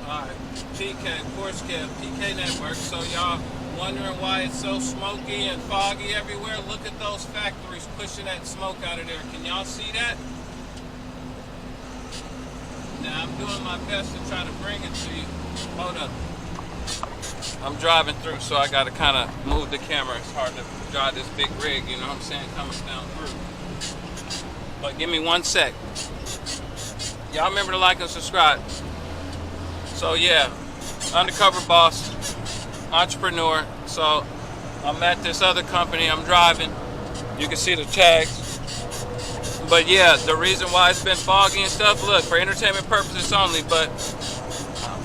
Alright, PK, Porsche PK Network. So y'all wondering why it's so smoky and foggy everywhere? Look at those factories pushing that smoke out of there. Can y'all see that? Now I'm doing my best to try to bring it to you. Hold up. I'm driving through, so I gotta kind of move the camera. It's hard to drive this big rig, you know what I'm saying, coming down through. But give me 1 sec. Y'all remember to like and subscribe. So yeah, undercover boss, entrepreneur. So I'm at this other company, I'm driving. You can see the tags. But yeah, the reason why it's been foggy and stuff, look, for entertainment purposes only, but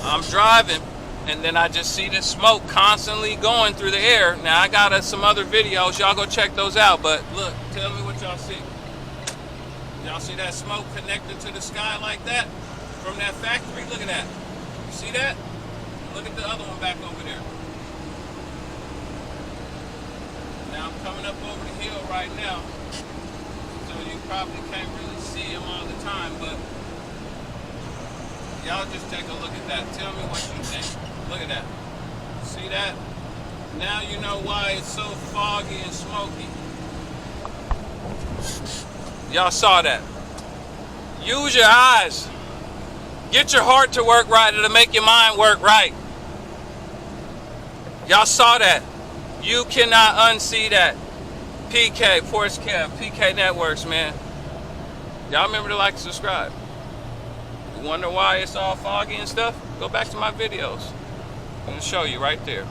I'm driving and then I just see this smoke constantly going through the air. Now I got some other videos, y'all go check those out, but look, tell me what y'all see. Y'all see that smoke connected to the sky like that? From that factory? Look at that. You see that? Look at the other one back over there. Now I'm coming up over the hill right now, so you probably can't really see them all the time, but y'all just take a look at that. Tell me what you think. Look at that. See that? Now you know why it's so foggy and smoky. Y'all saw that. Use your eyes. Get your heart to work right. It'll make your mind work right. Y'all saw that. You cannot unsee that. PK, Porsche PK Networks, man. Y'all remember to like and subscribe. You wonder why it's all foggy and stuff? Go back to my videos. I'm going to show you right there.